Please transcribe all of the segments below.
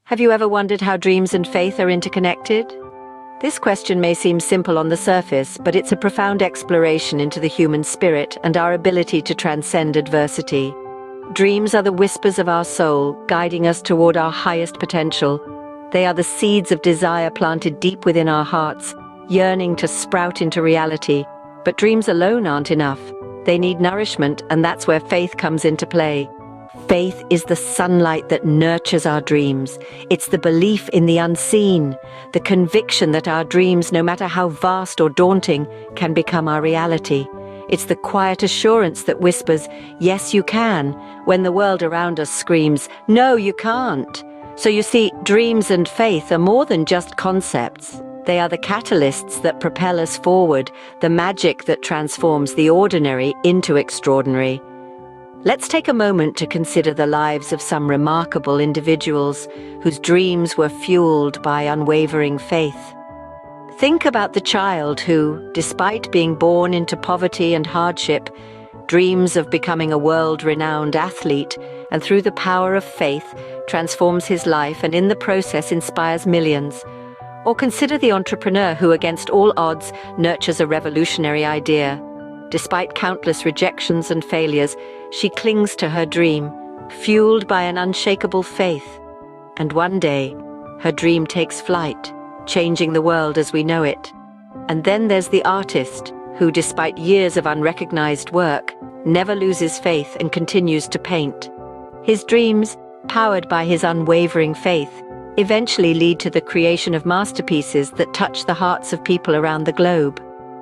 Have you ever wondered how dreams and faith are interconnected? This question may seem simple on the surface, but it's a profound exploration into the human spirit and our ability to transcend adversity. Dreams are the whispers of our soul, guiding us toward our highest potential. They are the seeds of desire planted deep within our hearts, yearning to sprout into reality. But dreams alone aren't enough. They need nourishment, and that's where faith comes into play. Faith is the sunlight that nurtures our dreams. It's the belief in the unseen, the conviction that our dreams, no matter how vast or daunting, can become our reality. It's the quiet assurance that whispers, "Yes, you can," when the world around us screams, "No, you can't." So you see, dreams and faith are more than just concepts. They are the catalysts that propel us forward, the magic that transforms the ordinary into extraordinary. Let's take a moment to consider the lives of some remarkable individuals whose dreams were fueled by unwavering faith. Think about the child who, despite being born into poverty and hardship, dreams of becoming a world-renowned athlete, and through the power of faith, transforms his life and in the process inspires millions. Or consider the entrepreneur who, against all odds, nurtures a revolutionary idea. Despite countless rejections and failures, she clings to her dream, fueled by an unshakable faith. And one day, her dream takes flight, changing the world as we know it. And then there's the artist, who, despite years of unrecognized work, never loses faith and continues to paint. His dreams, powered by his unwavering faith, eventually lead to the creation of masterpieces that touch the hearts of people around the globe.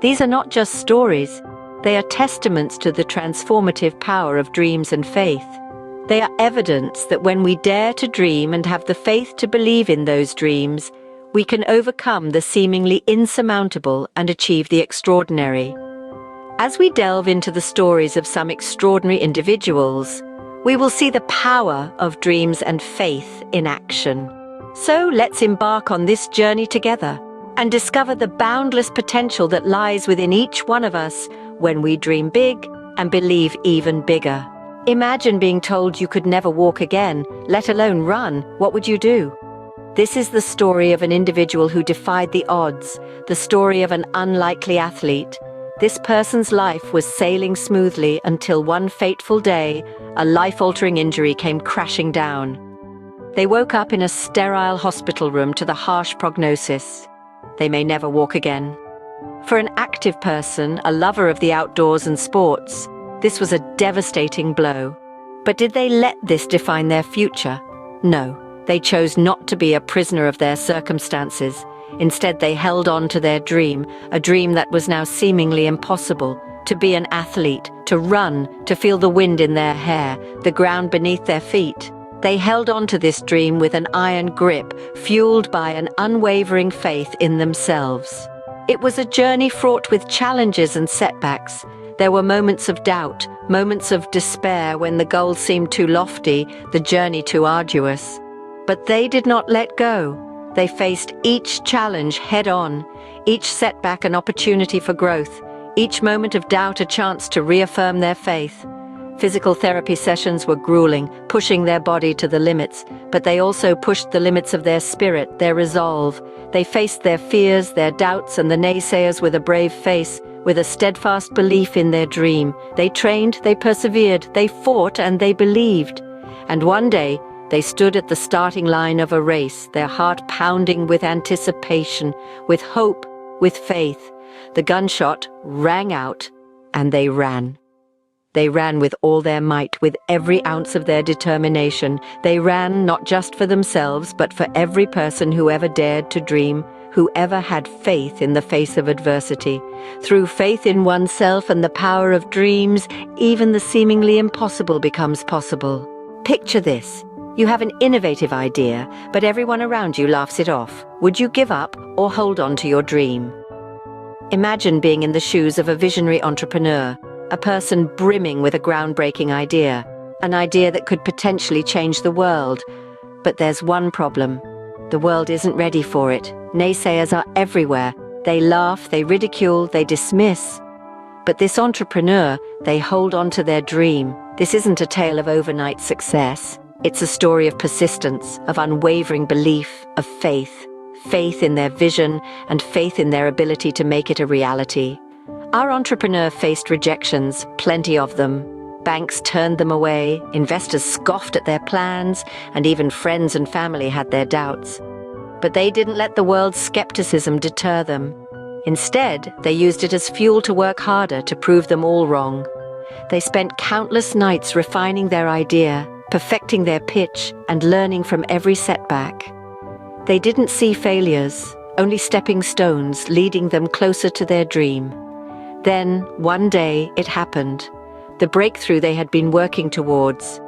These are not just stories. They are testaments to the transformative power of dreams and faith. They are evidence that when we dare to dream and have the faith to believe in those dreams, we can overcome the seemingly insurmountable and achieve the extraordinary. As we delve into the stories of some extraordinary individuals, we will see the power of dreams and faith in action. So let's embark on this journey together and discover the boundless potential that lies within each one of us when we dream big and believe even bigger. Imagine being told you could never walk again, let alone run. What would you do? This is the story of an individual who defied the odds, the story of an unlikely athlete. This person's life was sailing smoothly until one fateful day, a life-altering injury came crashing down. They woke up in a sterile hospital room to the harsh prognosis: they may never walk again. For an active person, a lover of the outdoors and sports, this was a devastating blow. But did they let this define their future? No, they chose not to be a prisoner of their circumstances. Instead, they held on to their dream, a dream that was now seemingly impossible: to be an athlete, to run, to feel the wind in their hair, the ground beneath their feet. They held on to this dream with an iron grip, fueled by an unwavering faith in themselves. It was a journey fraught with challenges and setbacks. There were moments of doubt, moments of despair when the goal seemed too lofty, the journey too arduous. But they did not let go. They faced each challenge head-on, each setback an opportunity for growth, each moment of doubt a chance to reaffirm their faith. Physical therapy sessions were grueling, pushing their body to the limits, but they also pushed the limits of their spirit, their resolve. They faced their fears, their doubts, and the naysayers with a brave face, with a steadfast belief in their dream. They trained, they persevered, they fought, and they believed. And one day, they stood at the starting line of a race, their heart pounding with anticipation, with hope, with faith. The gunshot rang out, and they ran. They ran with all their might, with every ounce of their determination. They ran not just for themselves, but for every person who ever dared to dream, who ever had faith in the face of adversity. Through faith in oneself and the power of dreams, even the seemingly impossible becomes possible. Picture this. You have an innovative idea, but everyone around you laughs it off. Would you give up or hold on to your dream? Imagine being in the shoes of a visionary entrepreneur, a person brimming with a groundbreaking idea, an idea that could potentially change the world. But there's one problem. The world isn't ready for it. Naysayers are everywhere. They laugh, they ridicule, they dismiss. But this entrepreneur, they hold on to their dream. This isn't a tale of overnight success. It's a story of persistence, of unwavering belief, of faith. Faith in their vision and faith in their ability to make it a reality. Our entrepreneur faced rejections, plenty of them. Banks turned them away, investors scoffed at their plans, and even friends and family had their doubts. But they didn't let the world's skepticism deter them. Instead, they used it as fuel to work harder to prove them all wrong. They spent countless nights refining their idea, perfecting their pitch, and learning from every setback. They didn't see failures, only stepping stones leading them closer to their dream. Then, one day, it happened. The breakthrough they had been working towards.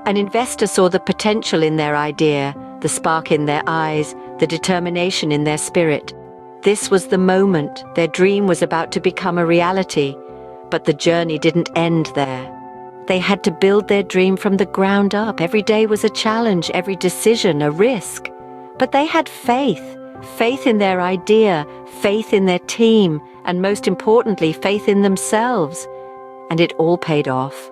An investor saw the potential in their idea, the spark in their eyes, the determination in their spirit. This was the moment. Their dream was about to become a reality. But the journey didn't end there. They had to build their dream from the ground up. Every day was a challenge, every decision a risk. But they had faith. Faith in their idea, faith in their team, and most importantly, faith in themselves. And it all paid off.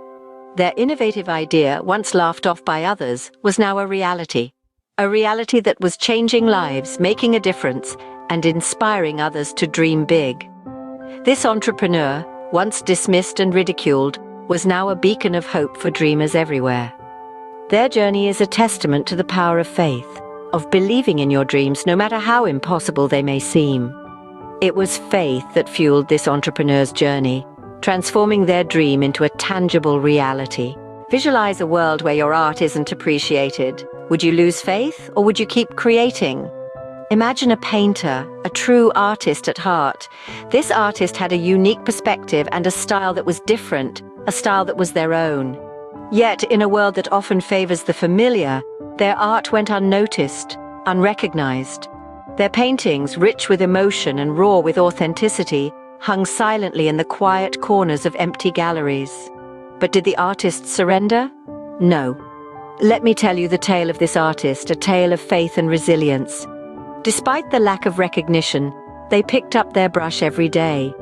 Their innovative idea, once laughed off by others, was now a reality. A reality that was changing lives, making a difference, and inspiring others to dream big. This entrepreneur, once dismissed and ridiculed, was now a beacon of hope for dreamers everywhere. Their journey is a testament to the power of faith, of believing in your dreams no matter how impossible they may seem. It was faith that fueled this entrepreneur's journey, transforming their dream into a tangible reality. Visualize a world where your art isn't appreciated. Would you lose faith, or would you keep creating? Imagine a painter, a true artist at heart. This artist had a unique perspective and a style that was different, a style that was their own. Yet, in a world that often favors the familiar, their art went unnoticed, unrecognized. Their paintings, rich with emotion and raw with authenticity, hung silently in the quiet corners of empty galleries. But did the artist surrender? No. Let me tell you the tale of this artist, a tale of faith and resilience. Despite the lack of recognition, they picked up their brush every day.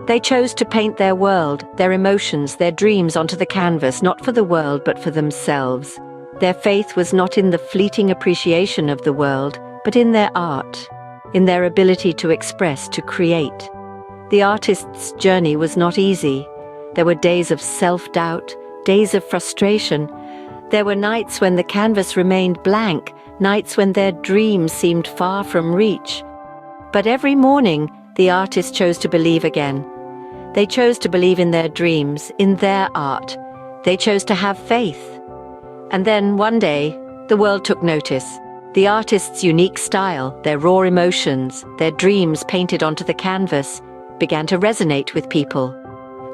They chose to paint their world, their emotions, their dreams onto the canvas, not for the world, but for themselves. Their faith was not in the fleeting appreciation of the world, but in their art, in their ability to express, to create. The artist's journey was not easy. There were days of self-doubt, days of frustration. There were nights when the canvas remained blank, nights when their dreams seemed far from reach. But every morning, the artist chose to believe again. They chose to believe in their dreams, in their art. They chose to have faith. And then, one day, the world took notice. The artist's unique style, their raw emotions, their dreams painted onto the canvas, began to resonate with people.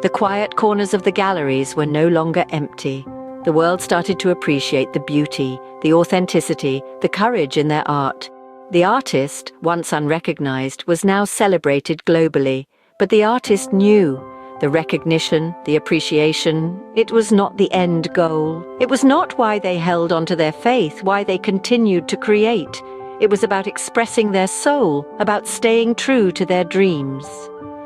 The quiet corners of the galleries were no longer empty. The world started to appreciate the beauty, the authenticity, the courage in their art. The artist, once unrecognized, was now celebrated globally. But the artist knew the recognition, the appreciation, it was not the end goal. It was not why they held onto their faith, why they continued to create. It was about expressing their soul, about staying true to their dreams.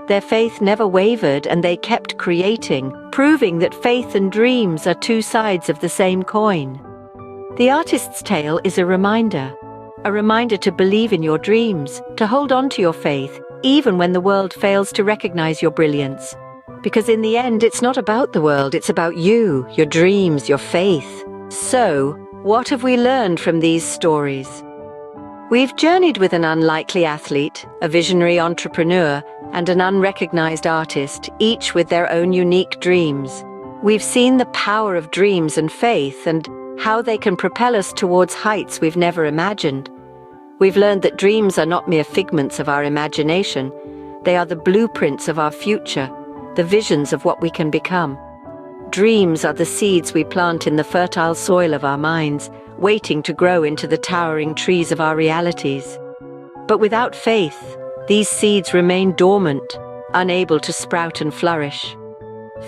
Their faith never wavered, and they kept creating, proving that faith and dreams are two sides of the same coin. The artist's tale is a reminder to believe in your dreams, to hold on to your faith, even when the world fails to recognize your brilliance. Because in the end, it's not about the world, it's about you, your dreams, your faith. So, what have we learned from these stories? We've journeyed with an unlikely athlete, a visionary entrepreneur, and an unrecognized artist, each with their own unique dreams. We've seen the power of dreams and faith, and how they can propel us towards heights we've never imagined. We've learned that dreams are not mere figments of our imagination. They are the blueprints of our future, the visions of what we can become. Dreams are the seeds we plant in the fertile soil of our minds, waiting to grow into the towering trees of our realities. But without faith, these seeds remain dormant, unable to sprout and flourish.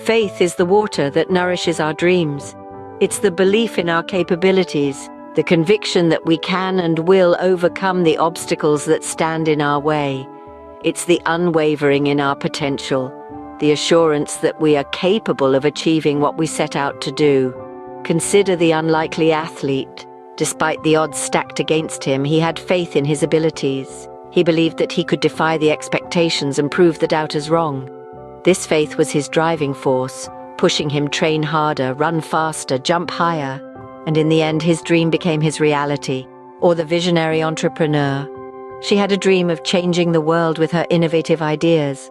Faith is the water that nourishes our dreams. It's the belief in our capabilities, the conviction that we can and will overcome the obstacles that stand in our way. It's the unwavering in our potential, the assurance that we are capable of achieving what we set out to do. Consider the unlikely athlete. Despite the odds stacked against him, he had faith in his abilities. He believed that he could defy the expectations and prove the doubters wrong. This faith was his driving force, pushing him train harder, run faster, jump higher. And in the end, his dream became his reality, or the visionary entrepreneur. She had a dream of changing the world with her innovative ideas.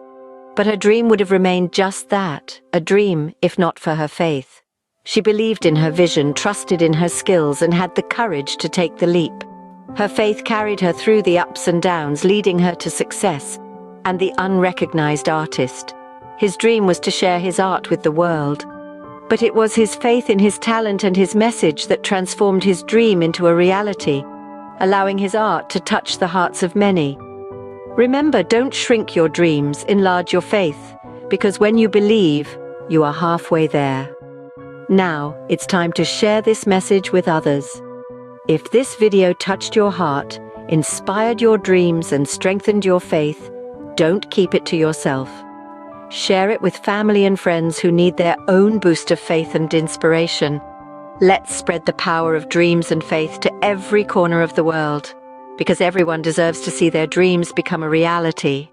But her dream would have remained just that, a dream, if not for her faith. She believed in her vision, trusted in her skills, and had the courage to take the leap. Her faith carried her through the ups and downs, leading her to success and the unrecognized artist. His dream was to share his art with the world. But it was his faith in his talent and his message that transformed his dream into a reality, allowing his art to touch the hearts of many. Remember, don't shrink your dreams, enlarge your faith, because when you believe, you are halfway there. Now, it's time to share this message with others. If this video touched your heart, inspired your dreams, and strengthened your faith, don't keep it to yourself. Share it with family and friends who need their own boost of faith and inspiration. Let's spread the power of dreams and faith to every corner of the world, because everyone deserves to see their dreams become a reality.